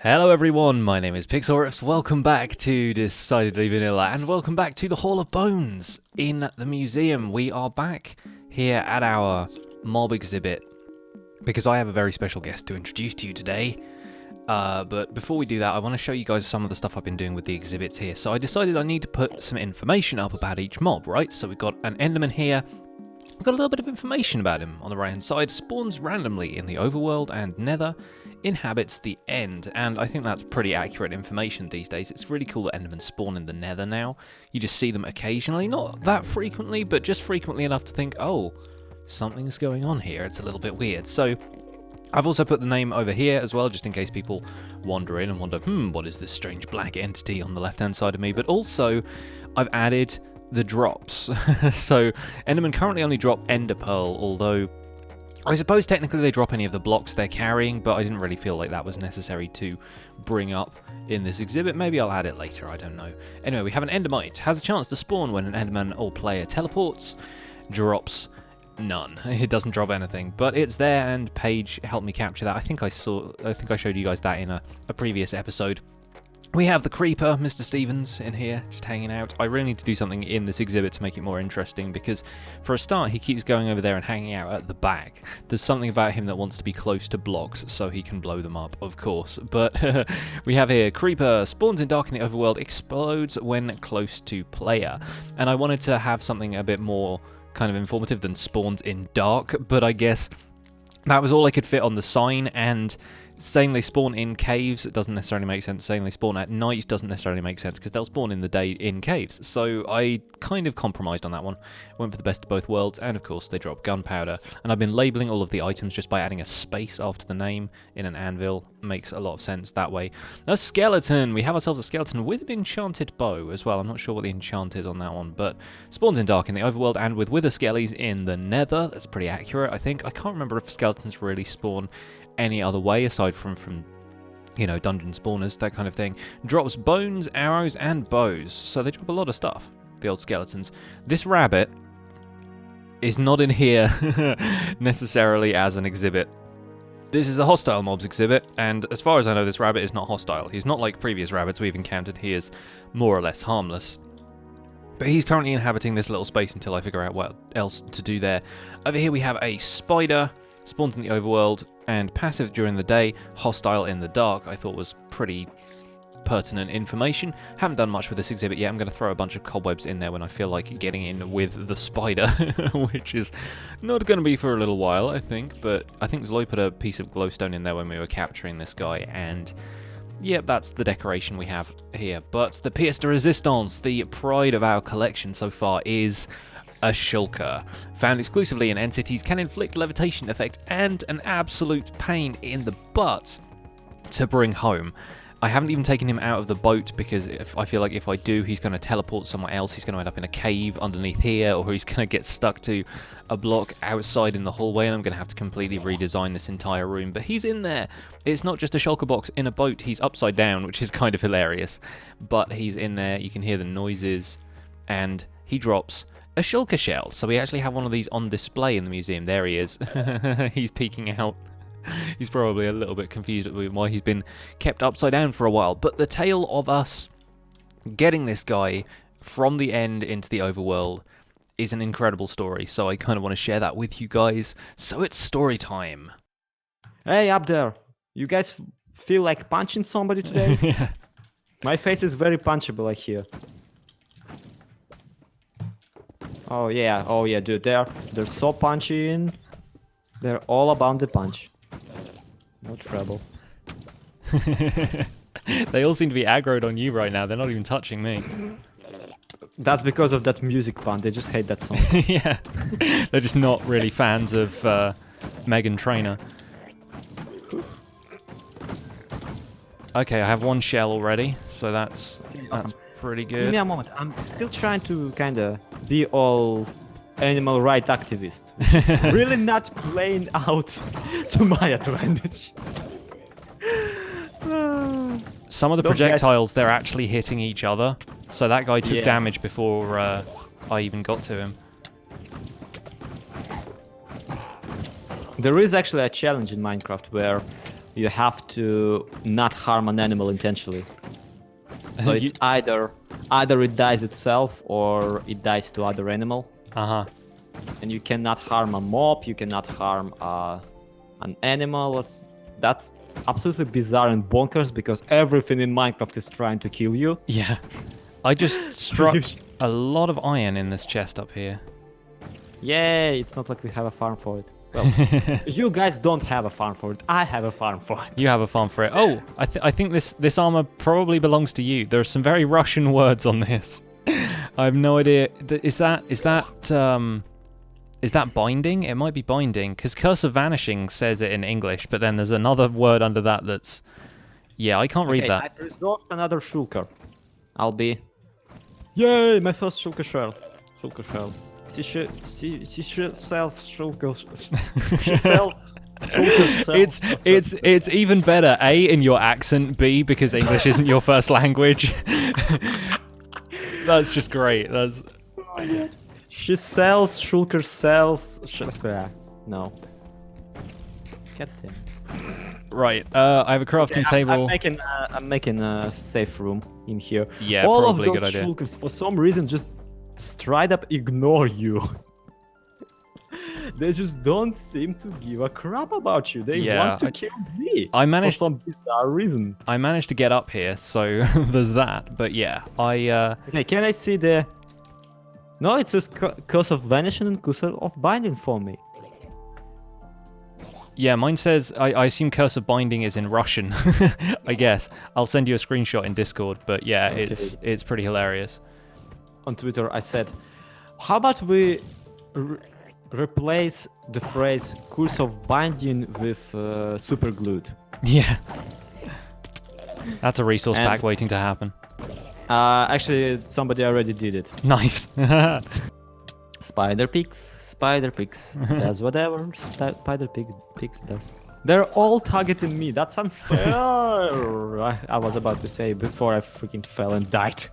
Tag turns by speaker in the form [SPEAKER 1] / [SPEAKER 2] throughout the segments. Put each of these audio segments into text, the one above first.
[SPEAKER 1] Hello everyone, my name is Pixlriffs, welcome back to Decidedly Vanilla, and welcome back to the Hall of Bones in the museum. We are back here at our mob exhibit, because I have a very special guest to introduce to you today. But before we do that, I want to show you guys some of the stuff I've been doing with the exhibits here. So I decided I need to put some information up about each mob, right? So we've got an Enderman here. We've got a little bit of information about him on the right hand side. Spawns randomly in the Overworld and Nether. Inhabits the End, and I think that's pretty accurate information these days. It's really cool that Endermen spawn in the Nether now. You just see them occasionally, not that frequently, but just frequently enough to think, oh, something's going on here. It's a little bit weird. So I've also put the name over here as well, just in case people wander in and wonder, what is this strange black entity on the left-hand side of me? But also, I've added the drops. So Endermen currently only drop Ender Pearl, although I suppose technically they drop any of the blocks they're carrying, but I didn't really feel like that was necessary to bring up in this exhibit. Maybe I'll add it later, I don't know. Anyway, we have an Endermite. Has a chance to spawn when an Enderman or player teleports. Drops none. It doesn't drop anything, but it's there, and Paige helped me capture that. I think I showed you guys that in a previous episode. We have the Creeper, Mr. Stevens, in here, just hanging out. I really need to do something in this exhibit to make it more interesting, because for a start, he keeps going over there and hanging out at the back. There's something about him that wants to be close to blocks, so he can blow them up, of course. But we have here, Creeper, spawns in dark in the overworld, explodes when close to player. And I wanted to have something a bit more kind of informative than spawns in dark, but I guess that was all I could fit on the sign, and saying they spawn in caves doesn't necessarily make sense. Saying they spawn at night doesn't necessarily make sense, because they'll spawn in the day in caves. So I kind of compromised on that one. Went for the best of both worlds, and of course they drop gunpowder. And I've been labelling all of the items just by adding a space after the name in an anvil. Makes a lot of sense that way. A skeleton! We have ourselves a skeleton with an enchanted bow as well. I'm not sure what the enchant is on that one, but spawns in dark in the overworld and with wither skellies in the nether. That's pretty accurate, I think. I can't remember if skeletons really spawn any other way aside from you know, dungeon spawners, that kind of thing. Drops bones, arrows, and bows. So they drop a lot of stuff, the old skeletons. This rabbit is not in here necessarily as an exhibit. This is the hostile mobs exhibit, and as far as I know, this rabbit is not hostile. He's not like previous rabbits we've encountered. He is more or less harmless. But he's currently inhabiting this little space until I figure out what else to do there. Over here we have a spider. Spawns in the overworld and passive during the day, hostile in the dark. I thought was pretty pertinent information. Haven't done much with this exhibit yet. I'm going to throw a bunch of cobwebs in there when I feel like getting in with the spider, which is not going to be for a little while, I think. But I think Zloy put a piece of glowstone in there when we were capturing this guy, and yep, that's the decoration we have here. But the pièce de résistance, the pride of our collection so far, is a shulker. Found exclusively in end cities, can inflict levitation effect and an absolute pain in the butt to bring home. I haven't even taken him out of the boat, because I feel like if I do, he's going to teleport somewhere else. He's going to end up in a cave underneath here, or he's going to get stuck to a block outside in the hallway, and I'm going to have to completely redesign this entire room. But he's in there. It's not just a shulker box in a boat. He's upside down, which is kind of hilarious. But he's in there. You can hear the noises, and he drops a shulker shell. So we actually have one of these on display in the museum. There he is. He's peeking out. He's probably a little bit confused at why he's been kept upside down for a while. But the tale of us getting this guy from the end into the overworld is an incredible story. So I kind of want to share that with you guys. So it's story time.
[SPEAKER 2] Hey, up there. You guys feel like punching somebody today?
[SPEAKER 1] Yeah.
[SPEAKER 2] My face is very punchable, I hear. Oh yeah, dude, they're so punching. They're all about the punch. No trouble.
[SPEAKER 1] They all seem to be aggroed on you right now. They're not even touching me.
[SPEAKER 2] That's because of that music pun. They just hate that song.
[SPEAKER 1] Yeah. They're just not really fans of Meghan Trainor. Okay, I have one shell already, so that's pretty good.
[SPEAKER 2] Give me a moment. I'm still trying to kind of be all animal rights activist. Which is really not playing out to my advantage.
[SPEAKER 1] Some of the projectiles, they're actually hitting each other. So that guy took damage before I even got to him.
[SPEAKER 2] There is actually a challenge in Minecraft where you have to not harm an animal intentionally. So it's either it dies itself or it dies to other animal.
[SPEAKER 1] Uh-huh.
[SPEAKER 2] And you cannot harm a mob, you cannot harm an animal. That's absolutely bizarre and bonkers because everything in Minecraft is trying to kill you.
[SPEAKER 1] Yeah. I just struck a lot of iron in this chest up here.
[SPEAKER 2] Yay, it's not like we have a farm for it. Well, you guys don't have a farm for it. I have a farm for it.
[SPEAKER 1] You have a farm for it. Oh, I think this armor probably belongs to you. There are some very Russian words on this. I have no idea. Is that binding? It might be binding, because Curse of Vanishing says it in English, but then there's another word under that that's... Yeah, I can't read that.
[SPEAKER 2] I resolved another Shulker. I'll be... Yay, my first Shulker shell. Shulker shell. She sells Shulker... She sells...
[SPEAKER 1] It's even better. A, in your accent. B, because English isn't your first language. That's just great. That's...
[SPEAKER 2] She sells, Shulker sells... No. Get them.
[SPEAKER 1] Right, I have a crafting table.
[SPEAKER 2] I'm making a safe room in here.
[SPEAKER 1] Yeah,
[SPEAKER 2] all
[SPEAKER 1] probably
[SPEAKER 2] of
[SPEAKER 1] a
[SPEAKER 2] those
[SPEAKER 1] good idea.
[SPEAKER 2] Shulkers, for some reason, just straight up ignore you. They just don't seem to give a crap about you. They want to kill me.
[SPEAKER 1] I managed
[SPEAKER 2] for some bizarre reason.
[SPEAKER 1] I managed to get up here, so there's that. But yeah,
[SPEAKER 2] Okay, can I see the... No, it says Curse of Vanishing and Curse of Binding for me.
[SPEAKER 1] Yeah, mine says, I assume Curse of Binding is in Russian, I guess. I'll send you a screenshot in Discord, but yeah,
[SPEAKER 2] Okay.
[SPEAKER 1] it's pretty hilarious.
[SPEAKER 2] On Twitter, I said, how about we replace the phrase Curse of Binding with super glued?
[SPEAKER 1] Yeah. That's a resource pack waiting to happen.
[SPEAKER 2] Actually, somebody already did it.
[SPEAKER 1] Nice.
[SPEAKER 2] Spider pigs does whatever spider pigs does. They're all targeting me. That's unfair. I was about to say before I freaking fell and died.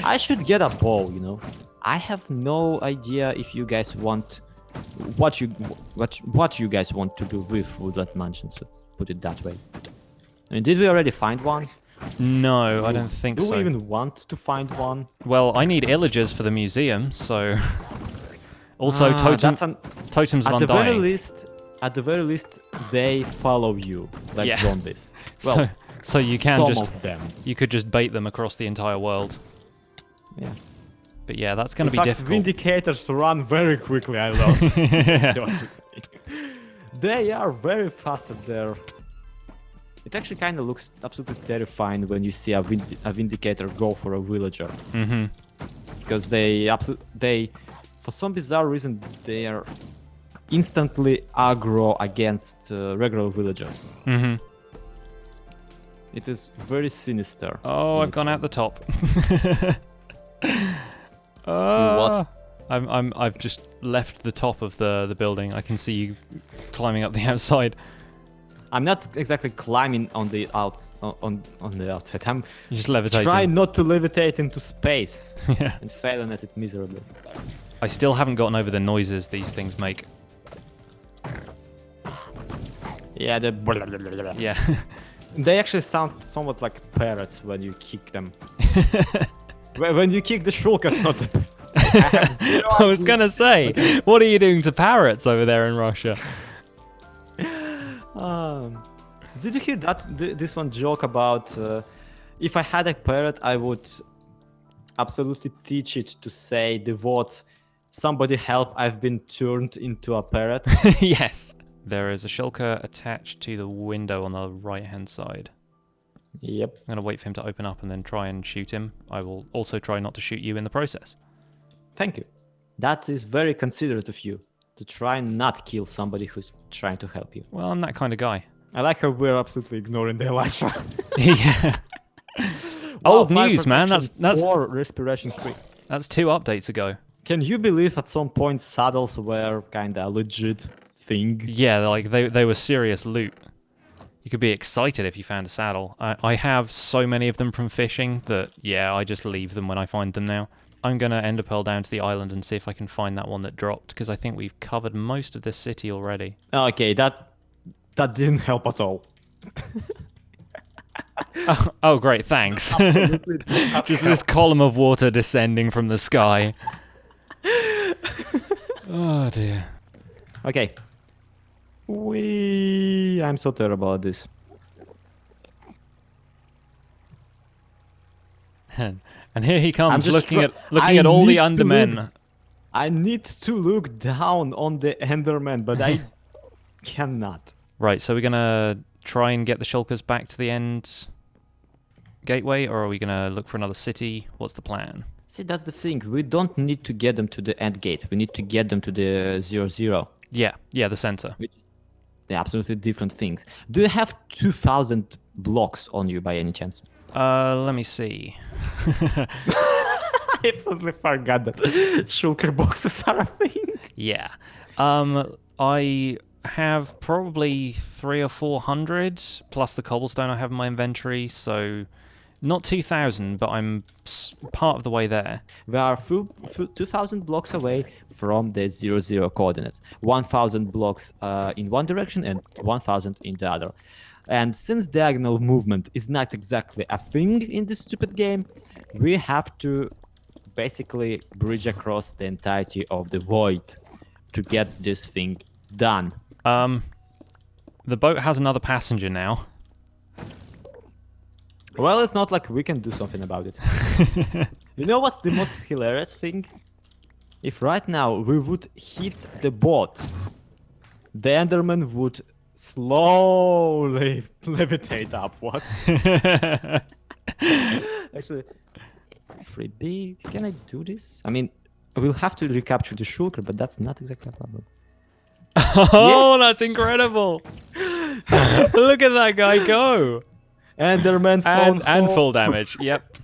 [SPEAKER 2] I should get a bow, you know. I have no idea if you guys want what you guys want to do with Woodland Mansions. Let's put it that way. I mean, did we already find one?
[SPEAKER 1] No, I don't think so.
[SPEAKER 2] Do we even want to find one?
[SPEAKER 1] Well, I need illagers for the museum, so... Also, totems of undying.
[SPEAKER 2] At the very least, they follow you like zombies. Well,
[SPEAKER 1] so you can
[SPEAKER 2] some
[SPEAKER 1] just...
[SPEAKER 2] of them.
[SPEAKER 1] You could just bait them across the entire world.
[SPEAKER 2] Yeah.
[SPEAKER 1] But yeah, that's going to be difficult.
[SPEAKER 2] Vindicators run very quickly, I love. They are very fast at their... It actually kind of looks absolutely terrifying when you see a Vindicator go for a villager.
[SPEAKER 1] Mm-hmm.
[SPEAKER 2] Because they, for some bizarre reason, they are instantly aggro against regular villagers.
[SPEAKER 1] Mm-hmm.
[SPEAKER 2] It is very sinister.
[SPEAKER 1] Oh, I've gone out the top.
[SPEAKER 2] What?
[SPEAKER 1] I've just left the top of the building. I can see you climbing up the outside.
[SPEAKER 2] I'm not exactly climbing on the outside. I'm
[SPEAKER 1] You're just levitating.
[SPEAKER 2] trying not to levitate into space.
[SPEAKER 1] Yeah.
[SPEAKER 2] And failing at it miserably.
[SPEAKER 1] I still haven't gotten over the noises these things make.
[SPEAKER 2] Yeah,
[SPEAKER 1] Yeah.
[SPEAKER 2] they actually sound somewhat like parrots when you kick them. When you kick the shulkers, not the...
[SPEAKER 1] I was gonna say, what are you doing to parrots over there in Russia?
[SPEAKER 2] Did you hear this one joke about if I had a parrot, I would absolutely teach it to say the words, "Somebody help, I've been turned into a parrot."
[SPEAKER 1] Yes. There is a shulker attached to the window on the right-hand side.
[SPEAKER 2] Yep.
[SPEAKER 1] I'm going to wait for him to open up and then try and shoot him. I will also try not to shoot you in the process.
[SPEAKER 2] Thank you. That is very considerate of you, to try and not kill somebody who's trying to help you.
[SPEAKER 1] Well, I'm that kind of guy.
[SPEAKER 2] I like how we're absolutely ignoring the elytra.
[SPEAKER 1] Yeah. Old news, man. That's
[SPEAKER 2] 4 respiration free.
[SPEAKER 1] That's 2 updates ago.
[SPEAKER 2] Can you believe at some point saddles were kind of legit thing?
[SPEAKER 1] Yeah, like they were serious loot. You could be excited if you found a saddle. I have so many of them from fishing that, yeah, I just leave them when I find them now. I'm going to ender pearl down to the island and see if I can find that one that dropped, because I think we've covered most of this city already.
[SPEAKER 2] Okay, that That didn't help at all.
[SPEAKER 1] Oh, great, thanks.
[SPEAKER 2] Absolutely did not
[SPEAKER 1] Just
[SPEAKER 2] help.
[SPEAKER 1] this column of water descending from the sky. Oh dear.
[SPEAKER 2] Okay. I'm so terrible at this.
[SPEAKER 1] And here he comes,
[SPEAKER 2] just
[SPEAKER 1] looking
[SPEAKER 2] I
[SPEAKER 1] at all the
[SPEAKER 2] need to
[SPEAKER 1] Undermen.
[SPEAKER 2] I need to look down on the Enderman, but I cannot.
[SPEAKER 1] Right, so we're gonna try and get the Shulkers back to the end gateway, or are we gonna look for another city? What's the plan?
[SPEAKER 2] See, that's the thing. We don't need to get them to the end gate. We need to get them to the 0-0.
[SPEAKER 1] Yeah, the center.
[SPEAKER 2] Which they're absolutely different things. Do you have 2,000 blocks on you by any chance?
[SPEAKER 1] Let me see.
[SPEAKER 2] I absolutely forgot that Shulker boxes are a thing.
[SPEAKER 1] Yeah. I have probably 300 or 400 plus the cobblestone I have in my inventory, so not 2,000, but I'm part of the way there.
[SPEAKER 2] We are 2,000 blocks away from the 0-0 coordinates. 1,000 blocks in one direction and 1,000 in the other. And since diagonal movement is not exactly a thing in this stupid game, we have to basically bridge across the entirety of the void to get this thing done.
[SPEAKER 1] The boat has another passenger now.
[SPEAKER 2] Well, it's not like we can do something about it. You know what's the most hilarious thing? If right now we would hit the boat, the Enderman would slowly levitate upwards. Actually, 3B, can I do this? I mean, we'll have to recapture the Shulker, but that's not exactly a problem.
[SPEAKER 1] Oh, that's incredible! Look at that guy go!
[SPEAKER 2] Enderman
[SPEAKER 1] And full damage, yep.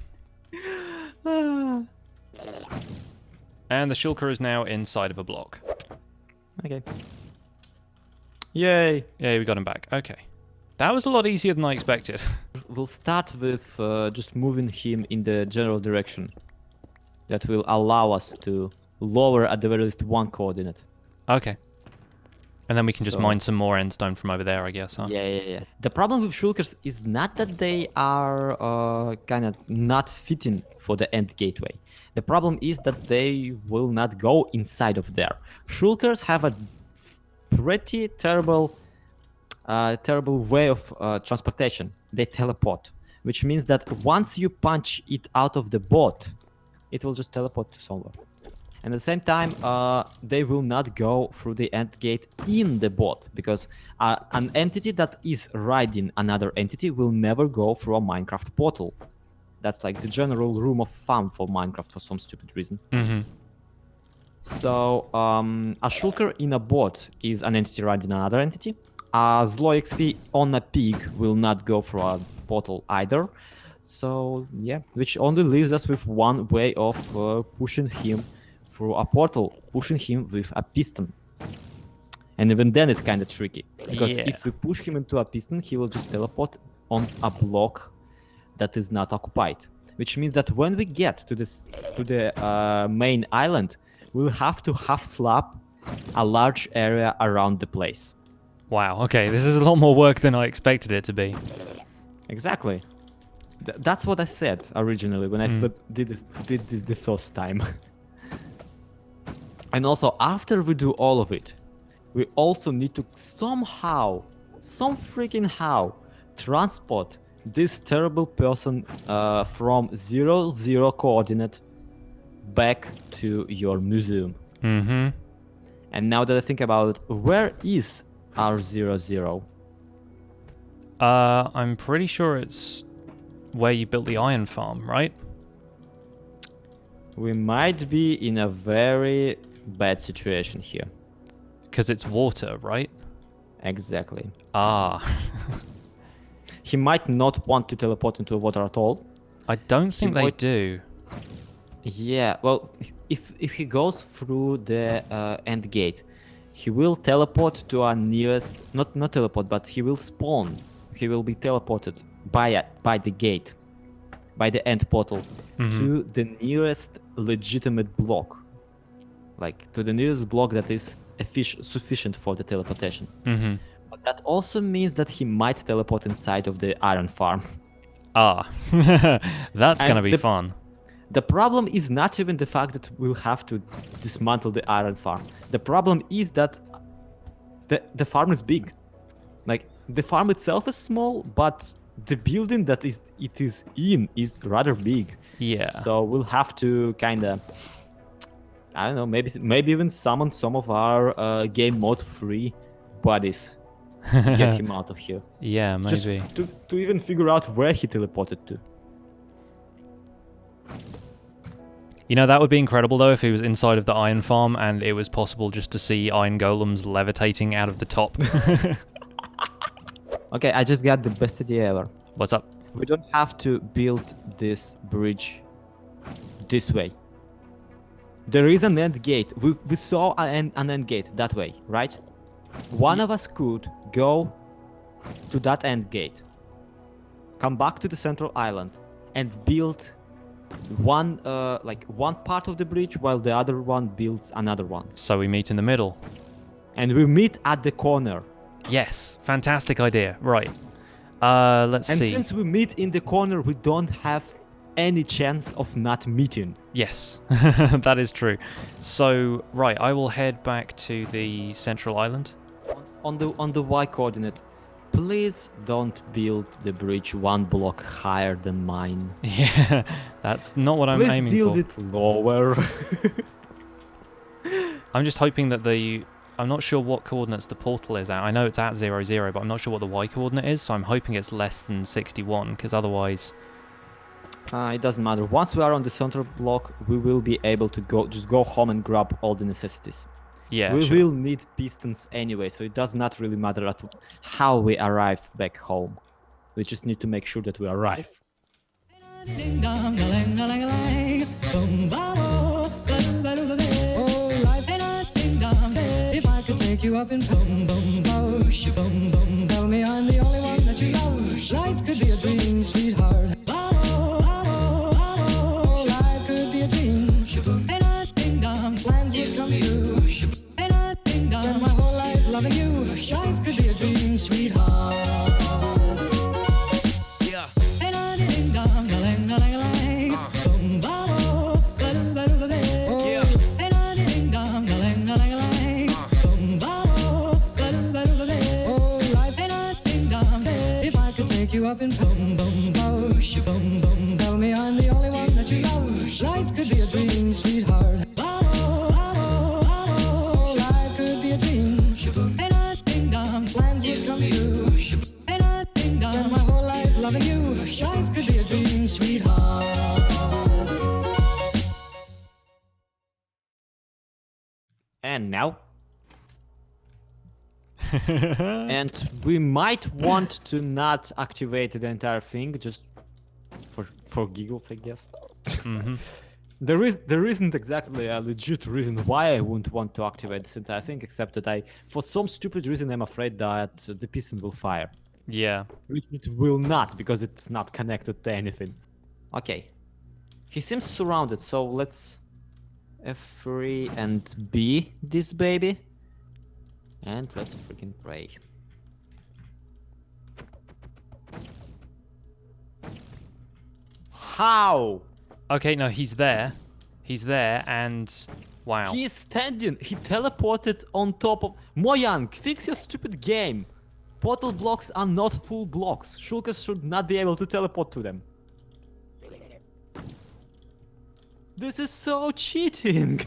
[SPEAKER 2] Ah.
[SPEAKER 1] And the Shulker is now inside of a block.
[SPEAKER 2] Okay. Yay!
[SPEAKER 1] Yeah, we got him back. Okay. That was a lot easier than I expected.
[SPEAKER 2] We'll start with just moving him in the general direction. That will allow us to lower at the very least one coordinate.
[SPEAKER 1] Okay. And then we can just
[SPEAKER 2] So-
[SPEAKER 1] mine some more endstone from over there, I guess, huh?
[SPEAKER 2] Yeah. The problem with Shulkers is not that they are kind of not fitting for the end gateway. The problem is that they will not go inside of there. Shulkers have a pretty terrible way of transportation. They teleport, which means that once you punch it out of the boat, it will just teleport to somewhere. And at the same time, they will not go through the end gate in the boat, because an entity that is riding another entity will never go through a Minecraft portal. That's like the general rule of thumb for Minecraft for some stupid reason.
[SPEAKER 1] Mm-hmm.
[SPEAKER 2] So a Shulker in a boat is an entity riding another entity. A ZloYxp on a pig will not go through a portal either. So yeah, which only leaves us with one way of pushing him through a portal, pushing him with a piston. And even then it's kind of tricky, because
[SPEAKER 1] Yeah.
[SPEAKER 2] if we push him into a piston, he will just teleport on a block that is not occupied. Which means that when we get to the main island, we'll have to half slap a large area around the place.
[SPEAKER 1] Wow, okay, this is a lot more work than I expected it to be.
[SPEAKER 2] Exactly. That's what I said originally when I did this the first time. And also, after we do all of it, we also need to somehow, some freaking how, transport this terrible person from 0-0 coordinate back to your museum.
[SPEAKER 1] Mm-hmm.
[SPEAKER 2] And now that I think about it, where is our 0-0?
[SPEAKER 1] I'm pretty sure it's where you built the iron farm, right?
[SPEAKER 2] We might be in a very bad situation here.
[SPEAKER 1] Because it's water, right?
[SPEAKER 2] Exactly.
[SPEAKER 1] Ah.
[SPEAKER 2] He might not want to teleport into water at all.
[SPEAKER 1] I don't think they
[SPEAKER 2] might-
[SPEAKER 1] do.
[SPEAKER 2] Yeah, well, if he goes through the end gate, he will teleport to our nearest, not teleport, but he will spawn. He will be teleported by the gate, by the end portal, to the nearest legitimate block. Like, to the nearest block that is sufficient for the teleportation.
[SPEAKER 1] Mm-hmm.
[SPEAKER 2] But that also means that he might teleport inside of the iron farm.
[SPEAKER 1] Ah, that's
[SPEAKER 2] And
[SPEAKER 1] gonna be fun.
[SPEAKER 2] The problem is not even the fact that we'll have to dismantle the iron farm. The problem is that the farm is big. Like, the farm itself is small, but the building that it is in is rather big.
[SPEAKER 1] Yeah.
[SPEAKER 2] So we'll have to kind of, I don't know, maybe even summon some of our game mode free buddies to get him out of here.
[SPEAKER 1] Yeah,
[SPEAKER 2] Just
[SPEAKER 1] maybe.
[SPEAKER 2] to even figure out where he teleported to.
[SPEAKER 1] You know, that would be incredible, though, if he was inside of the iron farm and it was possible just to see iron golems levitating out of the top.
[SPEAKER 2] Okay, I just got the best idea ever.
[SPEAKER 1] What's up?
[SPEAKER 2] We don't have to build this bridge this way. There is an end gate. We saw an end gate that way, right? One of us could go to that end gate, come back to the central island, and build one part of the bridge while the other one builds another one.
[SPEAKER 1] So we meet in the middle.
[SPEAKER 2] And we meet at the corner.
[SPEAKER 1] Yes, fantastic idea. Right. Let's
[SPEAKER 2] And
[SPEAKER 1] see.
[SPEAKER 2] since we meet in the corner, we don't have any chance of not meeting.
[SPEAKER 1] Yes, that is true. So, right, I will head back to the central island.
[SPEAKER 2] On the Y coordinate, please don't build the bridge one block higher than mine.
[SPEAKER 1] Yeah, that's not what I'm
[SPEAKER 2] Please
[SPEAKER 1] aiming
[SPEAKER 2] build
[SPEAKER 1] for.
[SPEAKER 2] it lower.
[SPEAKER 1] I'm just hoping that I'm not sure what coordinates the portal is at. I know it's at 0, 0, but I'm not sure what the Y coordinate is, so I'm hoping it's less than 61, because otherwise...
[SPEAKER 2] It doesn't matter. Once we are on the central block, we will be able to just go home and grab all the necessities.
[SPEAKER 1] Yeah,
[SPEAKER 2] We
[SPEAKER 1] sure.
[SPEAKER 2] will need pistons anyway, so it does not really matter how we arrive back home. We just need to make sure that we arrive.
[SPEAKER 3] If I could take you up in boom boom boom boom boom, tell me I'm the only one that you love. Life could be a dream, sweetheart. Life could be a dream. And I ding dong, plans would come true. And I ding dong, spend my whole life loving you. Life could be a dream, sweetheart. Yeah. And I ding dong, lang lang lang, boom boom, ba ba ba ba. Yeah. And I ding dong, lang lang lang, boom boom, ba ba ba ba. Oh, life and I ding dong. If I could take you up in boom boom boom boom boom, tell me I'm the only one that you love. Life could be a dream, sweetheart. Life could be a dream. And I ding dong, plans would come true. And I ding dong, spend my whole life loving you. Life could be a dream, sweetheart.
[SPEAKER 2] And now? And we might want to not activate the entire thing, just for giggles, I guess.
[SPEAKER 1] Mhm.
[SPEAKER 2] There isn't exactly a legit reason why I wouldn't want to activate this entire thing, except that for some stupid reason, I'm afraid that the piston will fire.
[SPEAKER 1] Yeah.
[SPEAKER 2] Which it will not, because it's not connected to anything. Okay. He seems surrounded, so let's F3 and B this baby. And let's freaking pray. How?
[SPEAKER 1] Okay, no, he's there. He's there, and... Wow.
[SPEAKER 2] He is standing. He teleported on top of... Mojang, fix your stupid game. Portal blocks are not full blocks. Shulkers should not be able to teleport to them. This is so cheating.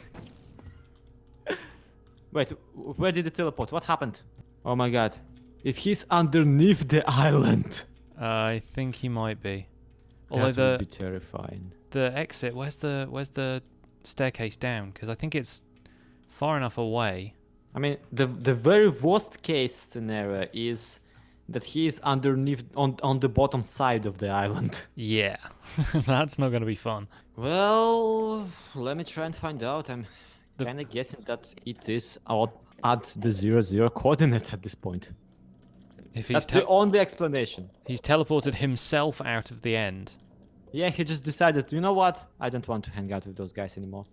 [SPEAKER 2] Wait, where did it teleport? What happened? Oh my god. If he's underneath the island.
[SPEAKER 1] I think he might be.
[SPEAKER 2] That
[SPEAKER 1] Although
[SPEAKER 2] would be terrifying.
[SPEAKER 1] the exit, where's the staircase down? Because I think it's far enough away.
[SPEAKER 2] I mean, the very worst case scenario is that he is underneath on the bottom side of the island.
[SPEAKER 1] Yeah, that's not going to be fun.
[SPEAKER 2] Well, let me try and find out. I'm kind of guessing that it is out at the 0, 0 coordinates at this point.
[SPEAKER 1] If he's
[SPEAKER 2] That's the only explanation.
[SPEAKER 1] he's teleported himself out of the end.
[SPEAKER 2] Yeah, he just decided, you know what? I don't want to hang out with those guys anymore.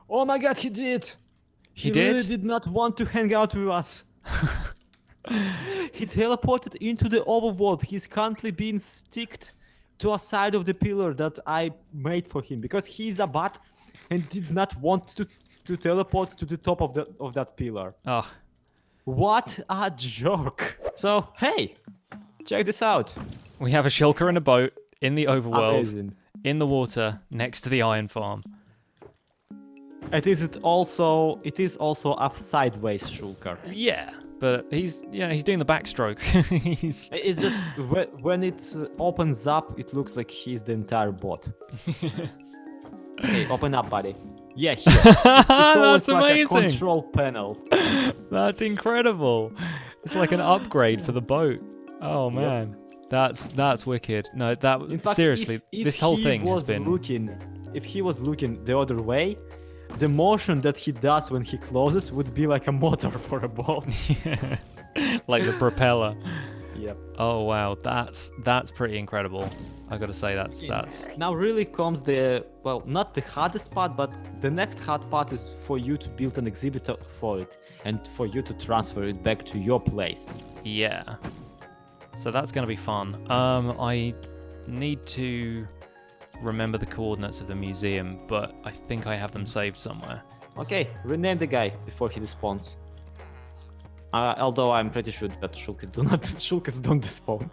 [SPEAKER 2] Oh my god, he did! He
[SPEAKER 1] did?
[SPEAKER 2] really did not want to hang out with us. He teleported into the overworld. He's currently being sticked to a side of the pillar that I made for him because he's a bot and did not want to teleport to the top of that pillar.
[SPEAKER 1] Oh,
[SPEAKER 2] What a jerk! So hey, check this out.
[SPEAKER 1] we have a shulker in a boat in the overworld,
[SPEAKER 2] Amazing.
[SPEAKER 1] in the water, next to the iron farm.
[SPEAKER 2] It is also a sideways shulker.
[SPEAKER 1] Yeah, but he's doing the backstroke. He's
[SPEAKER 2] It's just when it opens up, it looks like he's the entire bot. Okay, open up, buddy. Yeah, here. It's always
[SPEAKER 1] That's
[SPEAKER 2] like a
[SPEAKER 1] amazing.
[SPEAKER 2] control panel.
[SPEAKER 1] That's incredible. It's like an upgrade for the boat. Oh man, that's wicked. No, that
[SPEAKER 2] In fact,
[SPEAKER 1] seriously,
[SPEAKER 2] if
[SPEAKER 1] this whole
[SPEAKER 2] he
[SPEAKER 1] thing
[SPEAKER 2] was
[SPEAKER 1] has been.
[SPEAKER 2] if he was looking the other way, the motion that he does when he closes would be like a motor for a boat.
[SPEAKER 1] Like the propeller.
[SPEAKER 2] Yep.
[SPEAKER 1] Oh wow, that's pretty incredible. I gotta say that's
[SPEAKER 2] Now really comes the, well, not the hardest part, but the next hard part is for you to build an exhibit for it and for you to transfer it back to your place.
[SPEAKER 1] yeah. So that's gonna be fun. I need to remember the coordinates of the museum, but I think I have them saved somewhere.
[SPEAKER 2] Okay, rename the guy before he despawns. Although I'm pretty sure that shulkers don't despawn.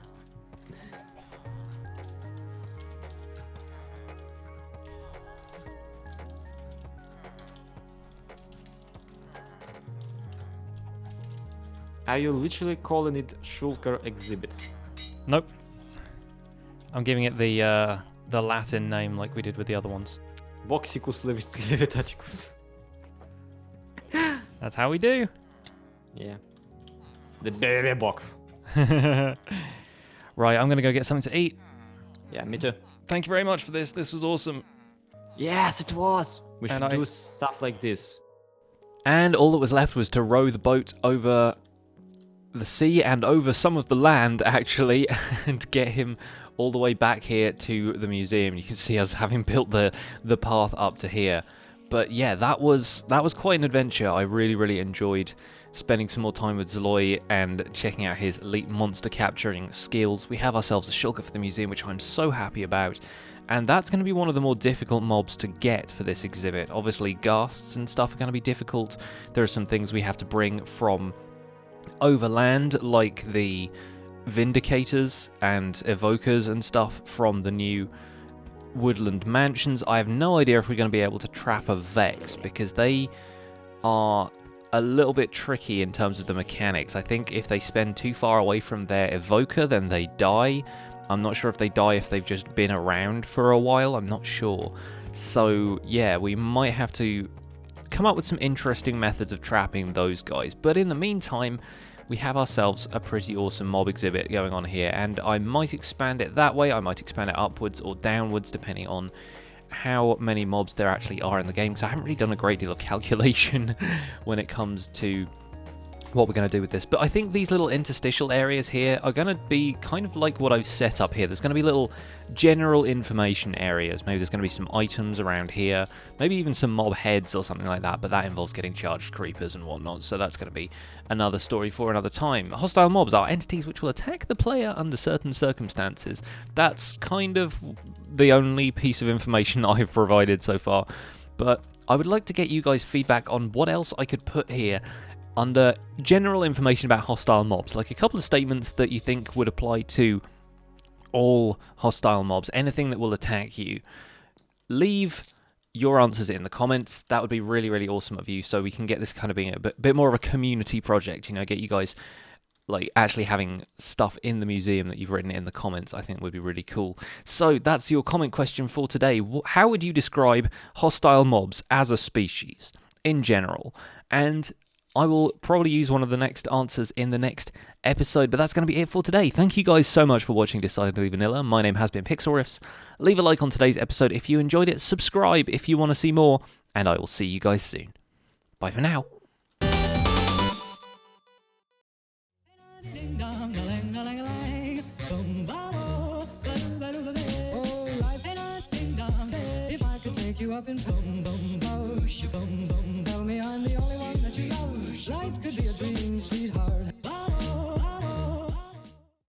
[SPEAKER 2] Are you literally calling it Shulker exhibit?
[SPEAKER 1] Nope. I'm giving it the Latin name like we did with the other ones.
[SPEAKER 2] Boxicus levitaticus.
[SPEAKER 1] That's how we do.
[SPEAKER 2] Yeah. The baby box.
[SPEAKER 1] Right, I'm gonna go get something to eat.
[SPEAKER 2] Yeah, me too.
[SPEAKER 1] Thank you very much for this. This was awesome.
[SPEAKER 2] Yes, it was. We
[SPEAKER 1] And
[SPEAKER 2] should
[SPEAKER 1] I-
[SPEAKER 2] do stuff like this.
[SPEAKER 1] And all that was left was to row the boat over the sea and over some of the land, actually, and get him all the way back here to the museum. You can see us having built the path up to here. But yeah, that was quite an adventure. I really enjoyed spending some more time with Zloy and checking out his elite monster capturing skills. We have ourselves a shulker for the museum, which I'm so happy about. And that's going to be one of the more difficult mobs to get for this exhibit. Obviously, ghasts and stuff are going to be difficult. There are some things we have to bring from overland, like the Vindicators and Evokers and stuff from the new Woodland Mansions. I have no idea if we're going to be able to trap a Vex, because they are a little bit tricky in terms of the mechanics. I think if they spend too far away from their Evoker, then they die. I'm not sure if they die if they've just been around for a while. I'm not sure. So yeah, we might have to come up with some interesting methods of trapping those guys. But in the meantime, we have ourselves a pretty awesome mob exhibit going on here, and I might expand it that way. I might expand it upwards or downwards, depending on how many mobs there actually are in the game, because I haven't really done a great deal of calculation when it comes to what we're going to do with this. But I think these little interstitial areas here are going to be kind of like what I've set up here. There's going to be little general information areas. Maybe there's going to be some items around here, maybe even some mob heads or something like that, but that involves getting charged creepers and whatnot, so that's going to be another story for another time. Hostile mobs are entities which will attack the player under certain circumstances. That's kind of the only piece of information I've provided so far, but I would like to get you guys feedback on what else I could put here under general information about hostile mobs, like a couple of statements that you think would apply to all hostile mobs, anything that will attack you. Leave your answers in the comments. That would be really awesome of you, so we can get this kind of being a bit more of a community project, you know, get you guys like actually having stuff in the museum that you've written in the comments. I think would be really cool. So that's your comment question for today. How would you describe hostile mobs as a species in general? And I will probably use one of the next answers in the next episode, but that's going to be it for today. Thank you guys so much for watching Decidedly Vanilla. My name has been Pixlriffs. Leave a like on today's episode if you enjoyed it, subscribe if you want to see more, and I will see you guys soon. Bye for now.
[SPEAKER 3] Ding dong, a lang, a lang, a lang. Boom, ba, bo, ba, ba, ba, ba. Oh, life ain't a ding dong. If I could take you up and boom, boom, boom, boom.